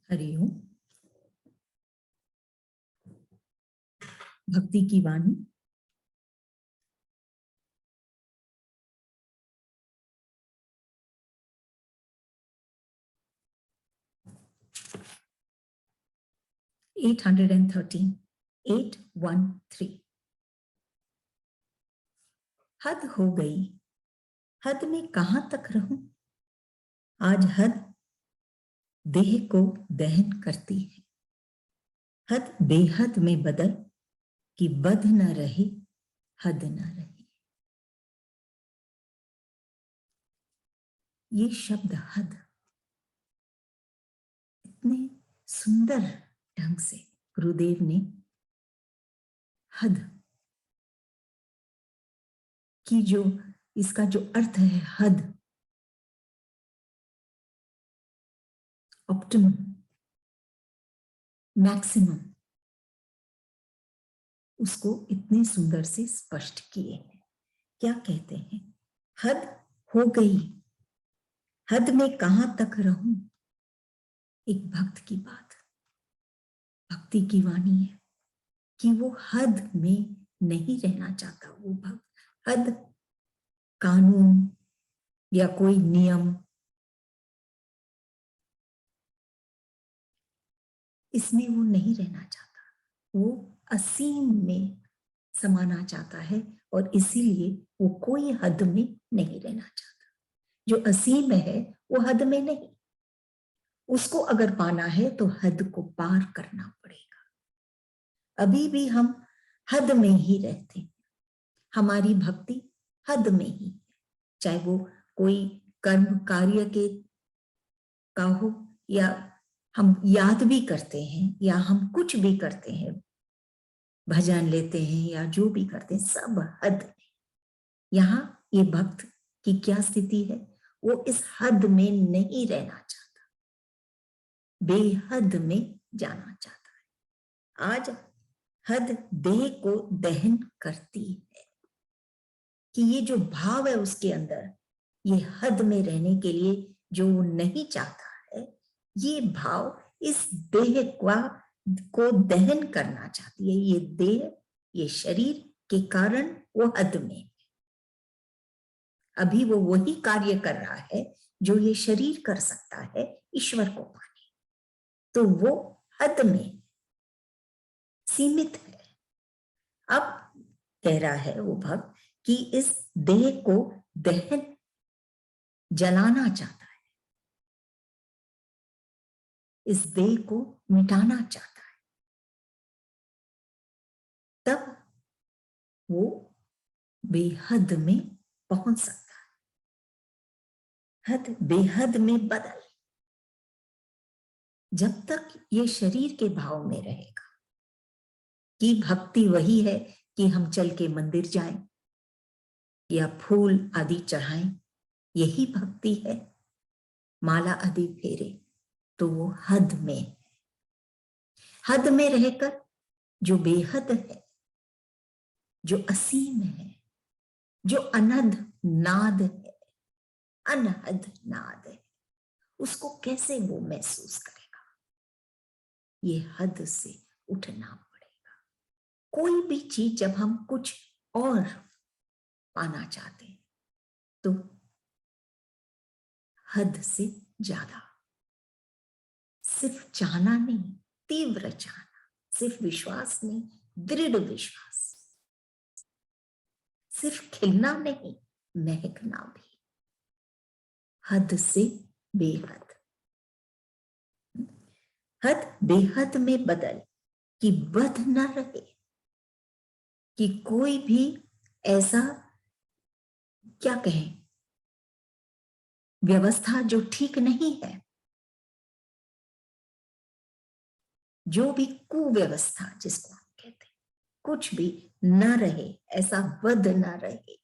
हरिओम। भक्ति की वाणी। एट 813। हद हो गई, हद में कहां तक रहूं। आज हद देह को दहन करती है। हद बेहद में बदल कि बद न रहे, हद न रहे। ये शब्द हद इतने सुंदर ढंग से गुरुदेव ने हद की जो इसका जो अर्थ है, हद ऑप्टिमम, मैक्सिमम, उसको इतने सुंदर से स्पष्ट किए हैं। क्या कहते हैं? हद हो गई, हद में कहां तक रहूं। एक भक्त की बात, भक्ति की वाणी है कि वो हद में नहीं रहना चाहता। वो भक्त हद, कानून या कोई नियम, इसमें वो नहीं रहना चाहता। वो असीम में समाना चाहता है और इसीलिए वो कोई हद में नहीं रहना चाहता। जो असीम है वो हद में नहीं। उसको अगर पाना है तो हद को पार करना पड़ेगा। अभी भी हम हद में ही रहते हैं। हमारी भक्ति हद में ही, चाहे वो कोई कर्म कार्य के का हो, या हम याद भी करते हैं, या हम कुछ भी करते हैं, भजन लेते हैं या जो भी करते हैं, सब हद में। यहाँ ये भक्त की क्या स्थिति है? वो इस हद में नहीं रहना चाहता, बेहद में जाना चाहता है। आज हद देह को दहन करती है कि ये जो भाव है उसके अंदर, ये हद में रहने के लिए जो वो नहीं चाहता है, ये भाव इस देह को दहन करना चाहती है। ये देह, ये शरीर के कारण वो हद में। अभी वो वही कार्य कर रहा है जो ये शरीर कर सकता है ईश्वर को पाने, तो वो हद में सीमित है। अब कह रहा है वो भक्त कि इस देह को दहन, जलाना चाहता है, इस देह को मिटाना चाहता है। तब वो बेहद में पहुंच सकता है। हद बेहद में बदल। जब तक ये शरीर के भाव में रहेगा कि भक्ति वही है कि हम चल के मंदिर जाएं या फूल आदि चढ़ाएं, यही भक्ति है, माला आदि फेरे, तो वो हद में, हद में रहकर जो बेहद है, जो असीम है, जो अनहद नाद है, अनहद नाद है, उसको कैसे वो महसूस करेगा? ये हद से उठना पड़ेगा। कोई भी चीज जब हम कुछ और पाना चाहते हैं तो हद से ज्यादा, सिर्फ चाहना नहीं, तीव्र चाहना, सिर्फ विश्वास नहीं, दृढ़ विश्वास, सिर्फ खिलना नहीं, महकना भी, हद से बेहद। हद बेहद में बदल कि बद न रहे, कि कोई भी ऐसा, क्या कहें, व्यवस्था जो ठीक नहीं है, जो भी कुव्यवस्था जिसको हम कहते हैं, कुछ भी न रहे, ऐसा बद न रहे।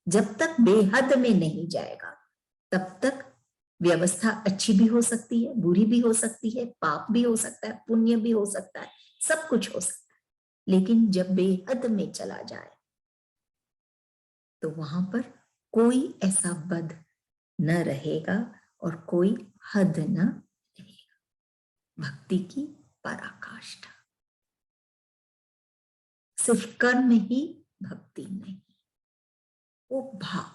जब तक बेहद में नहीं जाएगा तब तक व्यवस्था अच्छी भी हो सकती है, बुरी भी हो सकती है, पाप भी हो सकता है, पुण्य भी हो सकता है, सब कुछ हो सकता है। लेकिन जब बेहद में चला जाए तो वहां पर कोई ऐसा बद न रहेगा और कोई हद न रहेगा। भक्ति की पराकाष्ठा। सिर्फ कर्म ही भक्ति नहीं, वो भाव,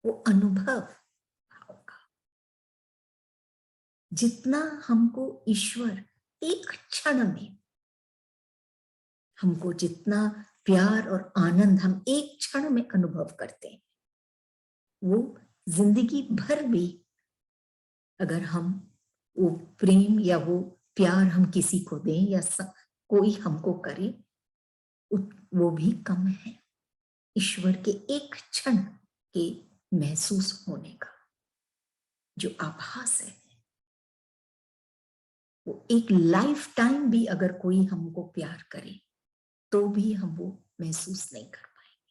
वो अनुभव भाव का। जितना हमको ईश्वर एक क्षण में, हमको जितना प्यार और आनंद हम एक क्षण में अनुभव करते हैं, वो जिंदगी भर भी अगर हम वो प्रेम या वो प्यार हम किसी को दें या कोई हमको करे, वो भी कम है ईश्वर के एक क्षण के महसूस होने का जो आभास है। वो एक लाइफ टाइम भी अगर कोई हमको प्यार करे तो भी हम वो महसूस नहीं कर पाएंगे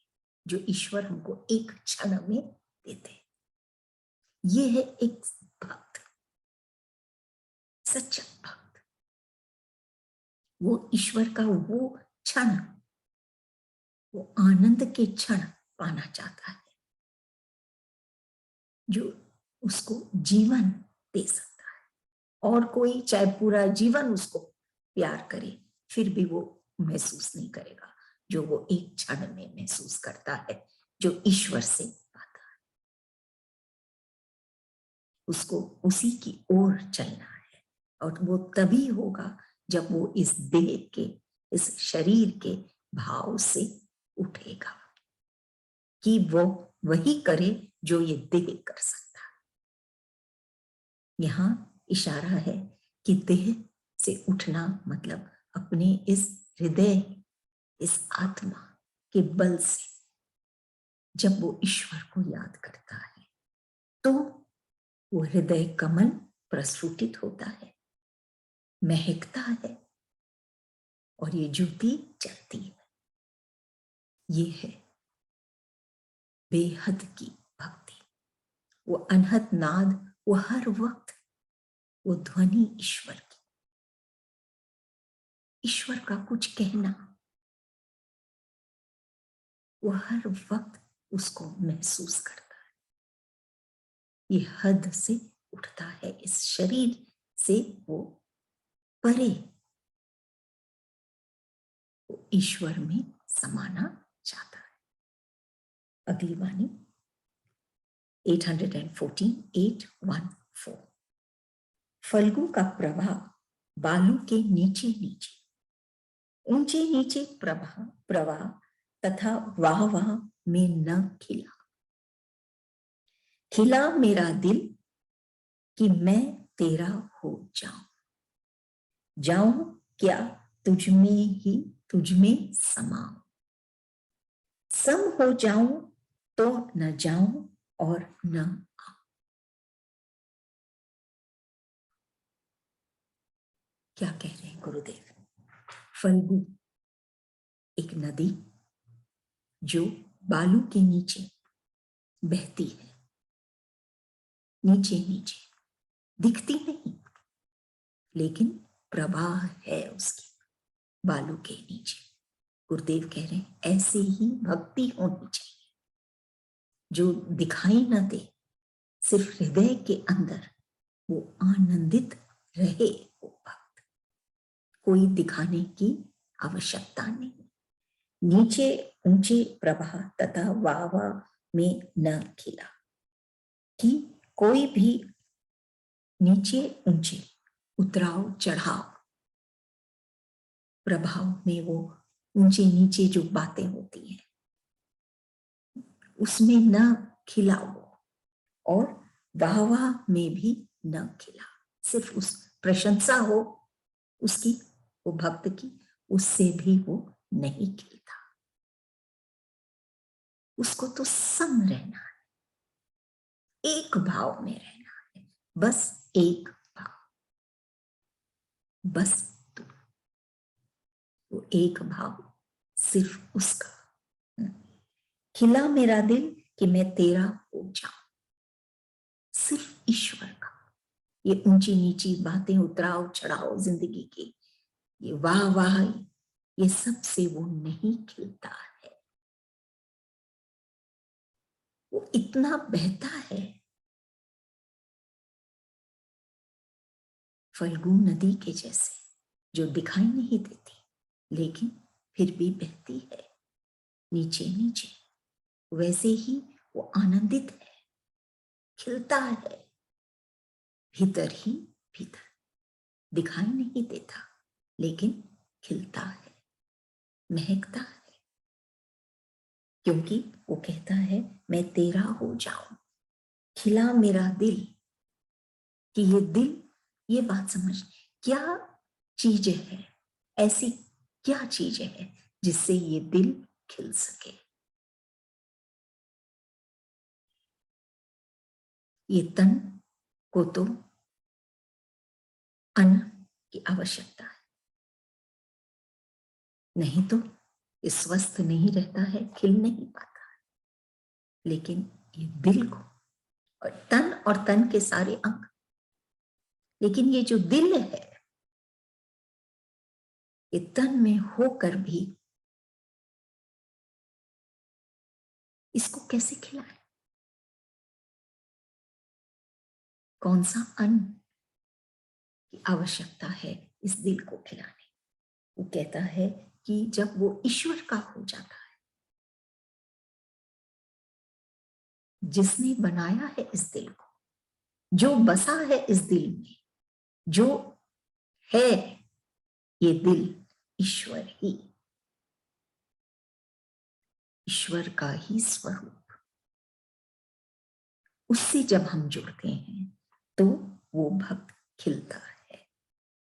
जो ईश्वर हमको एक क्षण में देते। ये है एक भक्त, सच्चा भक्त। वो ईश्वर का वो क्षण, वो आनंद के क्षण पाना चाहता है जो उसको जीवन दे सकता है। और कोई चाहे पूरा जीवन उसको प्यार करे फिर भी वो महसूस नहीं करेगा जो वो एक क्षण में महसूस करता है जो ईश्वर से पाता है। उसको उसी की ओर चलना है और वो तभी होगा जब वो इस देह के, इस शरीर के भाव से उठेगा कि वो वही करे जो ये देह कर सकता है। यहां इशारा है कि देह से उठना मतलब अपने इस हृदय, इस आत्मा के बल से जब वो ईश्वर को याद करता है तो वो हृदय कमल प्रस्फुटित होता है, महकता है और ये ज्योति जलती है। ये है बेहद की भक्ति। वो अनहद नाद, वो हर वक्त वो ध्वनि ईश्वर की, ईश्वर का कुछ कहना, वो हर वक्त उसको महसूस करता है। ये हद से उठता है, इस शरीर से वो परे, वो ईश्वर में समाना चाहता है। अगली वाणी 814 फल्गु का प्रवाह बालू के नीचे नीचे, ऊंचे नीचे प्रवाह तथा वाह वाह में न खिला। खिला मेरा दिल कि मैं तेरा हो जाऊं, जाऊं क्या तुझ में ही, तुझ में समाऊं, सम हो जाऊं तो न जाऊं और न आऊं। क्या कह रहे हैं गुरुदेव? फल्गु एक नदी जो बालू के नीचे बहती है, नीचे नीचे दिखती नहीं लेकिन प्रवाह है उसकी बालू के नीचे। गुरुदेव कह रहे हैं ऐसे ही भक्ति होनी चाहिए जो दिखाई ना दे, सिर्फ हृदय के अंदर वो आनंदित रहे। वो भक्त, कोई दिखाने की आवश्यकता नहीं। नीचे ऊंचे प्रवाह तथा वाह वाह में न खिला, कि कोई भी नीचे ऊंचे उतराव चढ़ाव प्रभाव में, वो ऊंचे नीचे जो बातें होती हैं उसमें न खिला वो, और वाह वाह में भी न खिला। सिर्फ उस प्रशंसा हो उसकी, वो भक्त की, उससे भी वो नहीं खिलता। उसको तो सम रहना है, एक भाव में रहना है, बस एक भाव, बस तू, वो एक भाव सिर्फ उसका। खिला मेरा दिल कि मैं तेरा हो जाऊं, सिर्फ ईश्वर का। ये ऊंची नीची बातें, उतराव चढ़ाव जिंदगी की, ये वाह वाह, ये सब से वो नहीं खिलता है। वो इतना बहता है फल्गु नदी के जैसे, जो दिखाई नहीं देती लेकिन फिर भी बहती है नीचे नीचे, वैसे ही वो आनंदित है, खिलता है भीतर ही भीतर, दिखाई नहीं देता लेकिन खिलता है, महकता है, क्योंकि वो कहता है मैं तेरा हो जाऊं। खिला मेरा दिल, कि ये दिल, ये बात समझ, क्या चीज है, ऐसी क्या चीज है जिससे ये दिल खिल सके। ये तन को तो अन्न की आवश्यकता है, नहीं तो ये स्वस्थ नहीं रहता है, खिल नहीं पाता है। लेकिन ये दिल को, और तन के सारे अंग, लेकिन ये जो दिल है, ये तन में होकर भी इसको कैसे खिलाए, कौन सा अन्न की आवश्यकता है इस दिल को खिलाने। वो कहता है कि जब वो ईश्वर का हो जाता है, जिसने बनाया है इस दिल को, जो बसा है इस दिल में, जो है ये दिल, ईश्वर ही, ईश्वर का ही स्वरूप, उससे जब हम जुड़ते हैं तो वो भक्त खिलता है।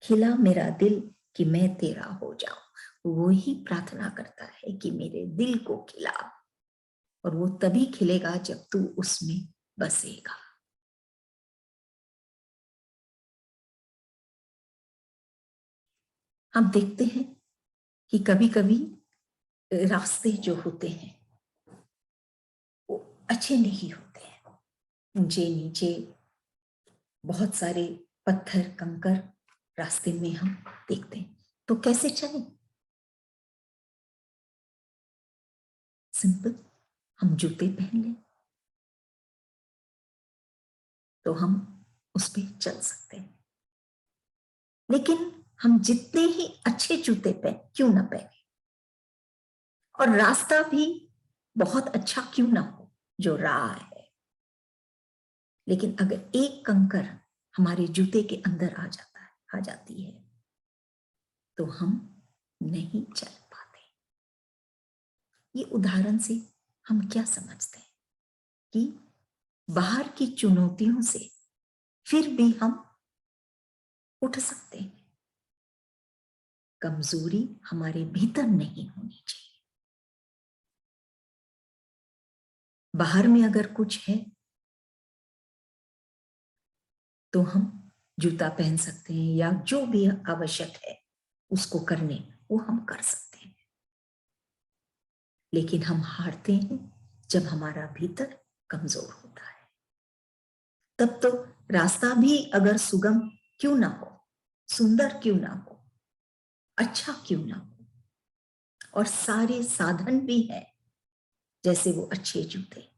खिला मेरा दिल कि मैं तेरा हो जाऊं, वो ही प्रार्थना करता है कि मेरे दिल को खिला, और वो तभी खिलेगा जब तू उसमें बसेगा। हम देखते हैं कि कभी कभी रास्ते जो होते हैं वो अच्छे नहीं होते हैं, ऊंचे नीचे, बहुत सारे पत्थर कंकर रास्ते में हम देखते हैं, तो कैसे चले। सिंपल, हम जूते पहन लें तो हम उस पर चल सकते हैं। लेकिन हम जितने ही अच्छे जूते पहन क्यों ना पहने, और रास्ता भी बहुत अच्छा क्यों ना हो जो राह है, लेकिन अगर एक कंकर हमारे जूते के अंदर आ जाता है, आ जाती है, तो हम नहीं चल पाते। ये उदाहरण से हम क्या समझते हैं कि बाहर की चुनौतियों से फिर भी हम उठ सकते हैं, कमजोरी हमारे भीतर नहीं होनी चाहिए। बाहर में अगर कुछ है तो हम जूता पहन सकते हैं, या जो भी आवश्यक है उसको करने, वो हम कर सकते हैं। लेकिन हम हारते हैं जब हमारा भीतर कमजोर होता है। तब तो रास्ता भी अगर सुगम क्यों ना हो, सुंदर क्यों ना हो, अच्छा क्यों ना हो, और सारे साधन भी है जैसे वो अच्छे जूते,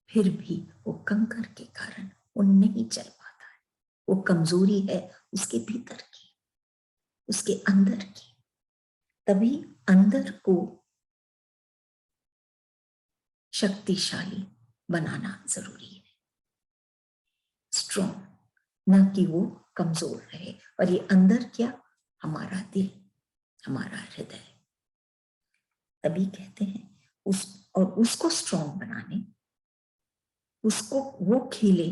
फिर भी वो कंकर के कारण वो नहीं चल पाता है। वो कमजोरी है उसके भीतर की, उसके अंदर की। तभी अंदर को शक्तिशाली बनाना जरूरी है, स्ट्रॉन्ग, ना कि वो कमजोर रहे। और ये अंदर क्या, हमारा दिल, हमारा हृदय। तभी कहते हैं उस, और उसको स्ट्रॉन्ग बनाने, उसको वो खिले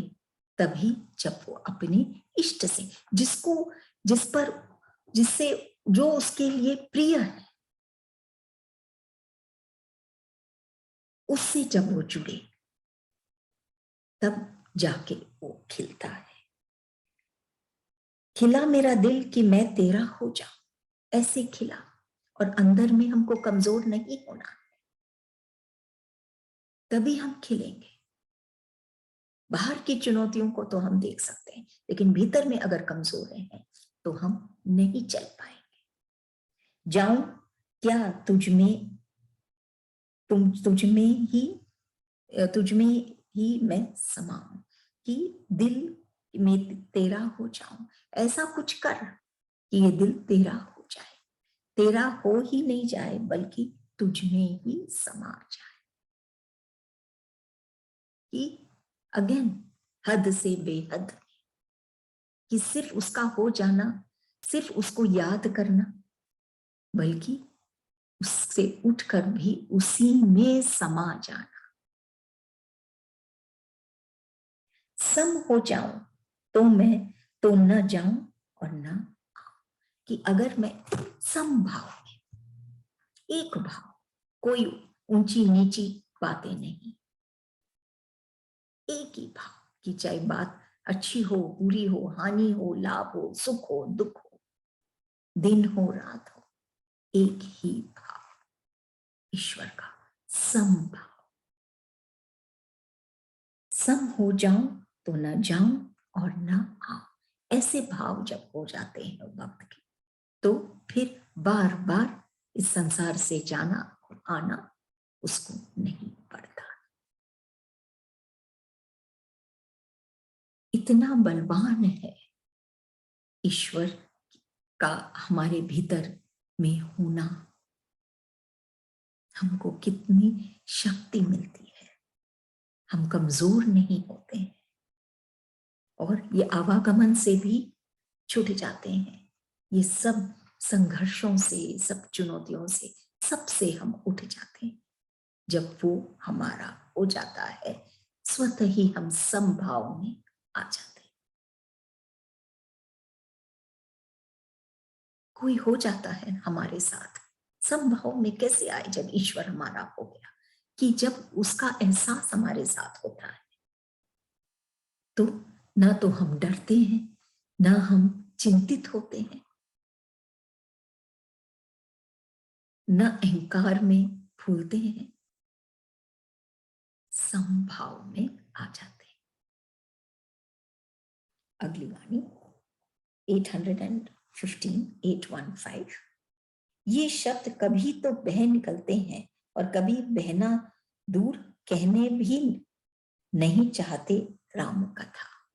तभी जब वो अपने इष्ट से, जिसको, जिस पर, जिससे, जो उसके लिए प्रिय है, उससे जब वो जुड़े तब जाके वो खिलता है। खिला मेरा दिल कि मैं तेरा हो जाऊं, ऐसे खिला। और अंदर में हमको कमजोर नहीं होना है, तभी हम खिलेंगे। बाहर की चुनौतियों को तो हम देख सकते हैं, लेकिन भीतर में अगर कमजोर हैं तो हम नहीं चल पाएंगे। जाऊं क्या तुझ में, तुझ में ही, तुझ में ही मैं समाऊं, कि दिल मैं तेरा हो जाऊं, ऐसा कुछ कर कि ये दिल तेरा हो जाए, तेरा हो ही नहीं जाए बल्कि तुझ में ही समा जाए। कि अगेन हद से बेहद, कि सिर्फ उसका हो जाना, सिर्फ उसको याद करना, बल्कि उससे उठकर भी उसी में समा जाना। सम हो जाऊं तो मैं तो न जाऊं और न आऊं, कि अगर मैं सम भाव में, एक भाव, कोई ऊंची नीची बातें नहीं, एक ही भाव, कि चाहे बात अच्छी हो बुरी हो, हानि हो लाभ हो, सुख हो दुख हो, दिन हो रात हो, एक ही भाव, ईश्वर का सम भाव। सम हो जाऊं तो न जाऊं और न आऊं, ऐसे भाव जब हो जाते हैं भक्त के, तो फिर बार बार इस संसार से जाना और आना उसको नहीं पड़ता। इतना बलवान है ईश्वर का हमारे भीतर में होना, हमको कितनी शक्ति मिलती है, हम कमजोर नहीं होते हैं और ये आवागमन से भी छूट जाते हैं। ये सब संघर्षों से, सब चुनौतियों से, सबसे हम उठ जाते हैं जब वो हमारा हो जाता है, स्वतः ही हम समभाव में आ जाते हैं। कोई हो जाता है हमारे साथ, समभाव में कैसे आए? जब ईश्वर हमारा हो गया, कि जब उसका एहसास हमारे साथ होता है तो ना तो हम डरते हैं, ना हम चिंतित होते हैं, न अहंकार में फूलते हैं, समभाव में आ जाते हैं। अगली वाणी 815 ये शब्द कभी तो बह निकलते हैं और कभी बहना दूर, कहने भी नहीं चाहते राम कथा।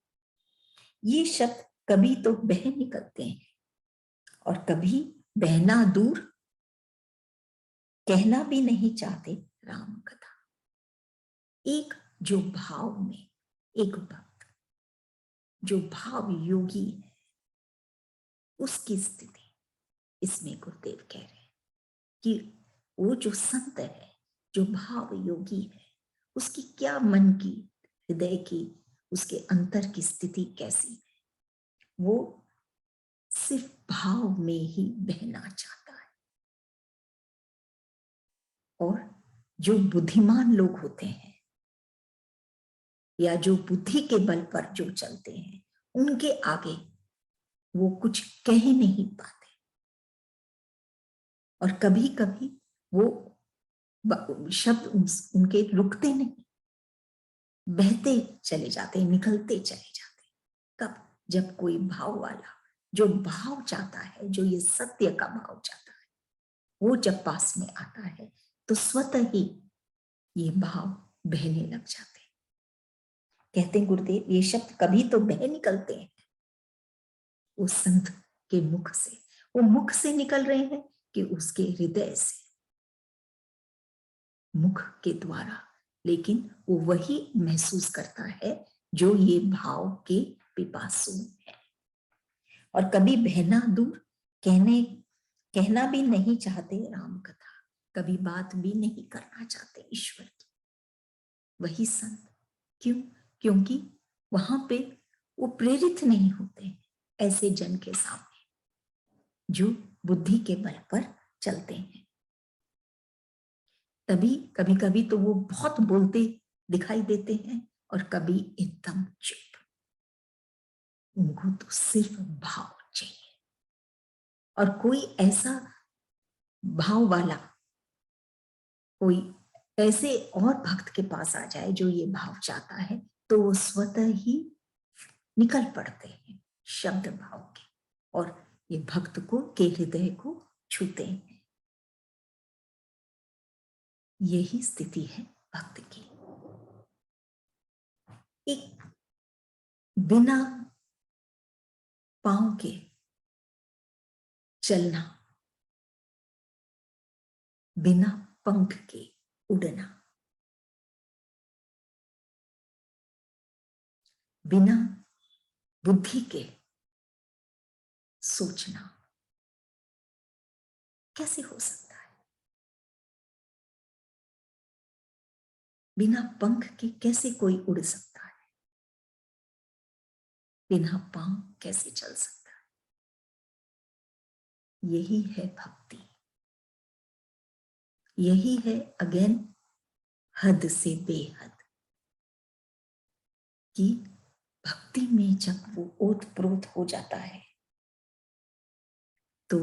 ये शब्द कभी तो बह निकलते हैं और कभी बहना दूर, कहना भी नहीं चाहते राम कथा। एक जो भाव में, एक भक्त जो भाव योगी है, उसकी स्थिति इसमें गुरुदेव कह रहे हैं कि वो जो संत है, जो भाव योगी है, उसकी क्या मन की, हृदय की, उसके अंतर की स्थिति कैसी है? वो सिर्फ भाव में ही बहना चाहता है। और जो बुद्धिमान लोग होते हैं या जो बुद्धि के बल पर जो चलते हैं, उनके आगे वो कुछ कह नहीं पाते और कभी कभी वो शब्द उनके रुकते नहीं, बहते चले जाते, निकलते चले जाते। कब? जब कोई भाव वाला, जो भाव चाहता है, जो ये सत्य का भाव चाहता है, वो जब पास में आता है तो स्वतः ही ये भाव बहने लग जाते हैं। कहते हैं गुरुदेव, ये शब्द कभी तो बह निकलते हैं उस संत के मुख से। वो मुख से निकल रहे हैं कि उसके हृदय से, मुख के द्वारा, लेकिन वो वही महसूस करता है जो ये भाव के पिपासु है। और कभी बहना दूर, कहना भी नहीं चाहते राम कथा, कभी बात भी नहीं करना चाहते ईश्वर की। वही संत, क्यों? क्योंकि वहां पे वो प्रेरित नहीं होते ऐसे जन के सामने जो बुद्धि के बल पर चलते हैं। तभी कभी कभी तो वो बहुत बोलते दिखाई देते हैं और कभी एकदम चुप। उनको तो सिर्फ भाव चाहिए। और कोई ऐसा भाव वाला, कोई ऐसे और भक्त के पास आ जाए जो ये भाव चाहता है, तो वो स्वतः ही निकल पड़ते हैं शब्द भाव के और ये भक्त को के हृदय को छूते हैं। यही स्थिति है भक्त की। एक बिना पांव के चलना, बिना पंख के उड़ना, बिना बुद्धि के सोचना कैसे हो सकता है? बिना पंख के कैसे कोई उड़ सकता है? बिना पांव कैसे चल सकता है? यही है भक्ति, यही है अगेन हद से बेहद। कि भक्ति में जब वो ओत प्रोत हो जाता है तो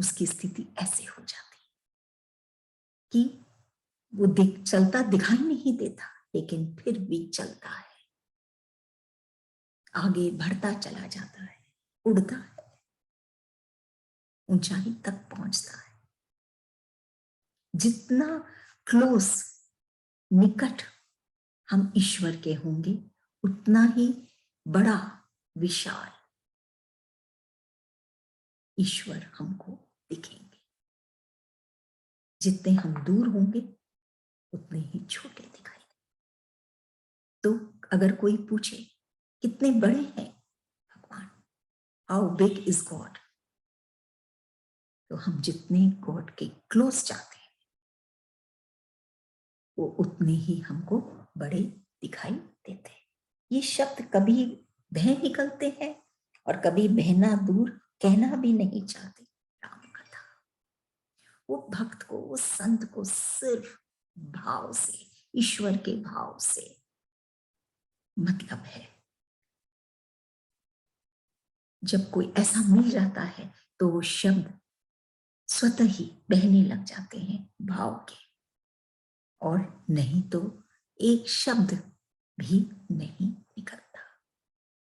उसकी स्थिति ऐसे हो जाती कि वो चलता दिखाई नहीं देता, लेकिन फिर भी चलता है, आगे बढ़ता चला जाता है, उड़ता है, ऊंचाई तक पहुंचता है। जितना क्लोज, निकट हम ईश्वर के होंगे, उतना ही बड़ा विशाल ईश्वर हमको दिखेंगे। जितने हम दूर होंगे उतने ही छोटे दिखाई देंगे। तो अगर कोई पूछे कितने बड़े हैं भगवान, हाउ बिग इज गॉड, तो हम जितने गॉड के क्लोज जाते हैं वो उतने ही हमको बड़े दिखाई देते हैं। ये शब्द कभी बह निकलते हैं और कभी बहना दूर कहना भी नहीं चाहते। राम कथा वो भक्त को, वो संत को सिर्फ भाव से, ईश्वर के भाव से मतलब है। जब कोई ऐसा मिल जाता है तो वो शब्द स्वतः ही बहने लग जाते हैं भाव के, और नहीं तो एक शब्द भी नहीं निकलता।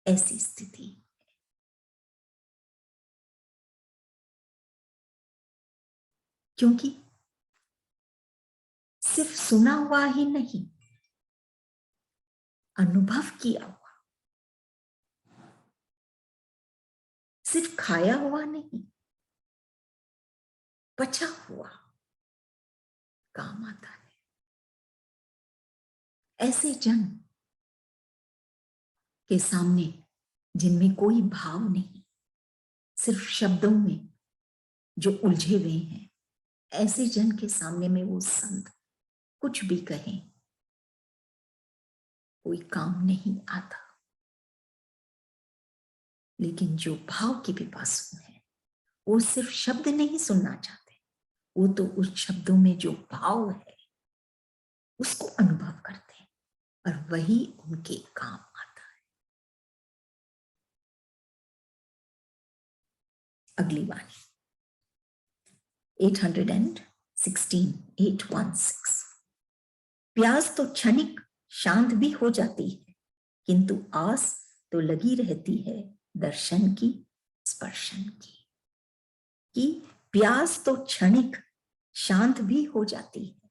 ऐसी स्थिति है। क्योंकि सिर्फ सुना हुआ ही नहीं, अनुभव किया हुआ, सिर्फ खाया हुआ नहीं, पचा हुआ काम आता है। ऐसे जन के सामने जिनमें कोई भाव नहीं, सिर्फ शब्दों में जो उलझे हुए हैं, ऐसे जन के सामने में वो संत कुछ भी कहें कोई काम नहीं आता। लेकिन जो भाव के पिपासु हैं वो सिर्फ शब्द नहीं सुनना चाहते, वो तो उस शब्दों में जो भाव है उसको अनुभव करते हैं और वही उनके काम आता है। अगली वाणी 816 प्यास तो क्षणिक शांत भी हो जाती है, किंतु आस तो लगी रहती है दर्शन की, स्पर्शन की। कि प्यास तो क्षणिक शांत भी हो जाती है,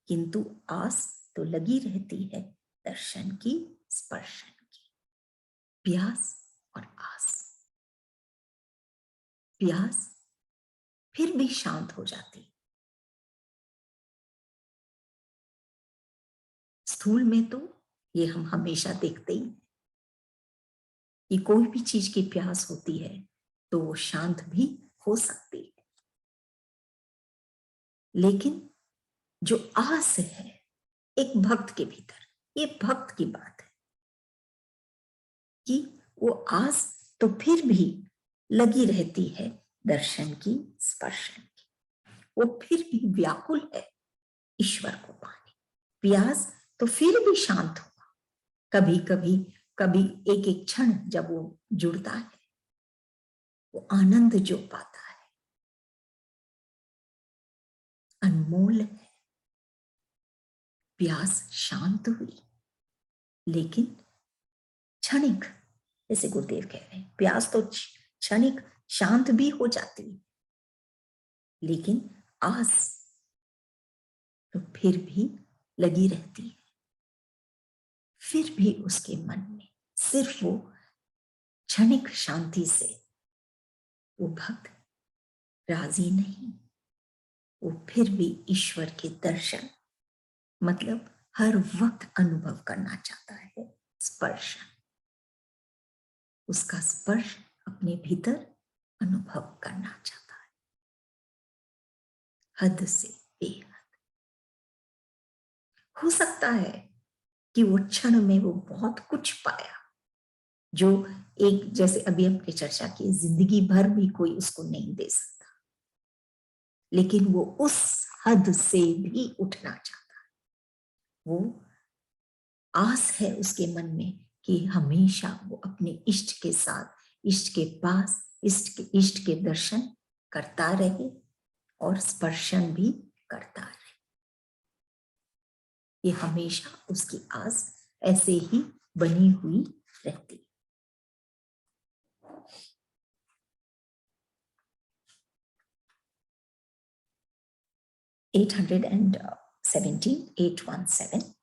किंतु आस तो लगी रहती है दर्शन की, स्पर्शन की। प्यास और आस, प्यास फिर भी शांत हो जाती। स्थूल में तो ये हम हमेशा देखते ही कि कोई भी चीज की प्यास होती है तो वो शांत भी हो सकती है। लेकिन जो आस है एक भक्त के भीतर, ये भक्त की बात है कि वो आस तो फिर भी लगी रहती है दर्शन की, स्पर्शन की। वो फिर भी व्याकुल है ईश्वर को पाने। प्यास तो फिर भी शांत हुआ, कभी कभी कभी एक एक क्षण जब वो जुड़ता है, वो आनंद जो पाता है अनमोल है। प्यास शांत हुई, लेकिन क्षणिक, जैसे गुरुदेव कह रहे हैं प्यास तो क्षणिक शांत भी हो जाती है, लेकिन आस तो फिर भी लगी रहती है। फिर भी उसके मन में सिर्फ वो क्षणिक शांति से वो भक्त राजी नहीं, वो फिर भी ईश्वर के दर्शन मतलब हर वक्त अनुभव करना चाहता है। स्पर्श, उसका स्पर्श अपने भीतर अनुभव करना चाहता है, हद से बेहद। हो सकता है कि वो क्षण में वो बहुत कुछ पाया जो एक, जैसे अभी हमने चर्चा की, जिंदगी भर भी कोई उसको नहीं दे सकता, लेकिन वो उस हद से भी उठना चाहता है। वो आस है उसके मन में कि हमेशा वो अपने इष्ट के साथ, इष्ट के पास, इष्ट के दर्शन करता रहे और स्पर्शन भी करता रहे। ये हमेशा उसकी आस ऐसे ही बनी हुई रहती। 817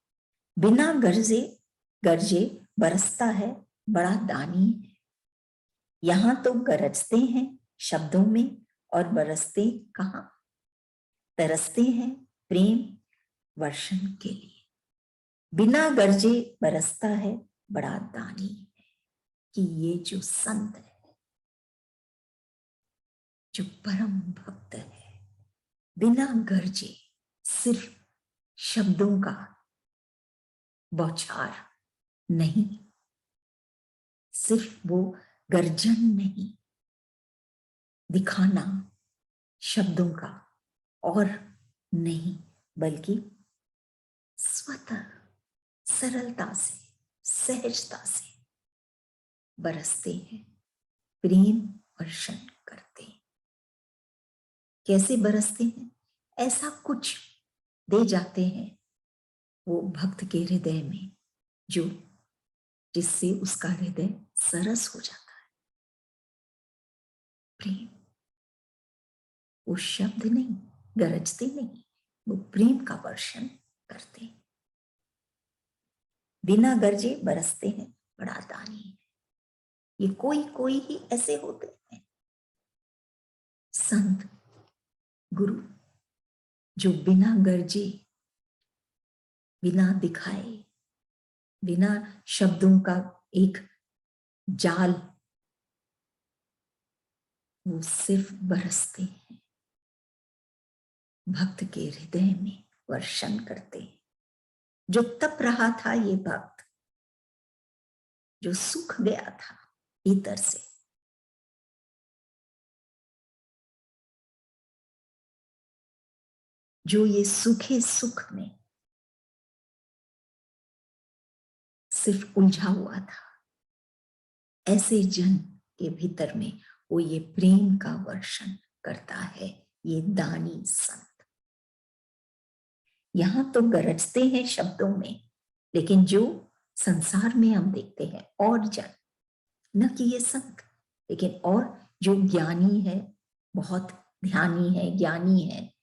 बिना गरजे बरसता है बड़ा दानी है। यहां तो गरजते हैं शब्दों में और बरसते कहां, तरसते हैं प्रेम वर्षण के लिए। बिना गरजे बरसता है बड़ा दानी है कि ये जो संत है, जो परम भक्त है, बिना गरजे, सिर्फ शब्दों का बौछार नहीं, सिर्फ वो गर्जन नहीं, दिखाना शब्दों का और नहीं, बल्कि स्वतः सरलता से, सहजता से बरसते हैं, प्रेम वर्षण करते हैं। कैसे बरसते हैं? ऐसा कुछ दे जाते हैं वो भक्त के हृदय में जो, जिससे उसका हृदय सरस हो जाता है। प्रेम, वो शब्द नहीं, गरजते नहीं, वो प्रेम का वर्षण करते हैं। बिना गरजे बरसते हैं बड़ा दानी है। ये कोई कोई ही ऐसे होते हैं संत गुरु जो बिना गरजे, बिना दिखाए, बिना शब्दों का एक जाल, वो सिर्फ बरसते हैं, भक्त के हृदय में वर्षण करते हैं। जो तप रहा था ये भक्त, जो सूख गया था भीतर से, जो ये सूखे सुख में सिर्फ उलझा हुआ था, ऐसे जन के भीतर में वो ये प्रेम का वर्षण करता है, ये दानी संत। यहां तो गरजते हैं शब्दों में, लेकिन जो संसार में हम देखते हैं और जन, न कि ये संत, लेकिन और जो ज्ञानी है, बहुत ध्यानी है, ज्ञानी है,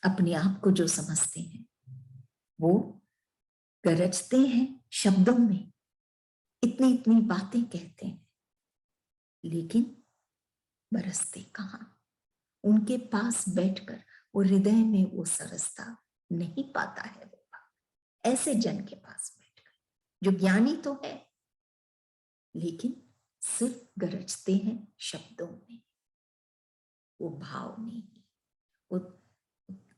अपने आप को जो समझते हैं, वो गरजते हैं शब्दों में, इतनी इतनी बातें कहते हैं, लेकिन बरसते कहां? उनके पास बैठकर वो हृदय में वो सरसता नहीं पाता है वो भक्त। ऐसे जन के पास बैठकर, जो ज्ञानी तो है लेकिन सिर्फ गरजते हैं शब्दों में, वो भाव नहीं, वो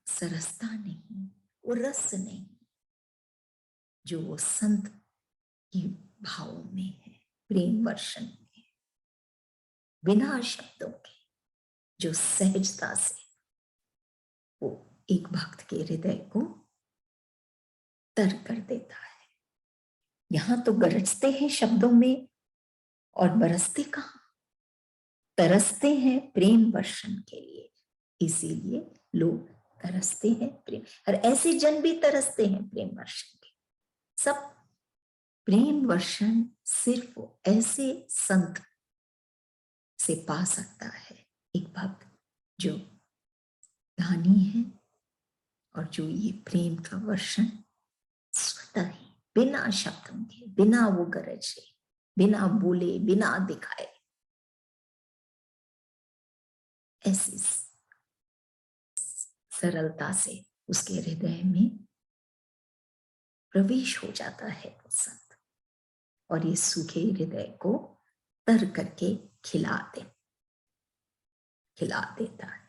सरसता नहीं, वो रस नहीं, जो वो संत की भाव में है, प्रेम वर्षण में, बिना शब्दों के, जो सहजता से वो एक भक्त के हृदय को तर कर देता है। यहां तो गरजते हैं शब्दों में और बरसते कहां, तरसते हैं प्रेम वर्षण के लिए। इसीलिए लोग तरसते हैं प्रेम, और ऐसे जन भी तरसते हैं प्रेम वर्षण के। सब प्रेम वर्षण सिर्फ ऐसे संत से पा सकता है एक भक्त जो दानी है और जो ये प्रेम का वर्षण स्वतः ही, बिना शब्दों के, बिना वो गरजे, बिना बोले, बिना दिखाए, ऐसी सरलता से उसके हृदय में प्रवेश हो जाता है वो संत, और ये सूखे हृदय को तर करके खिला देता है।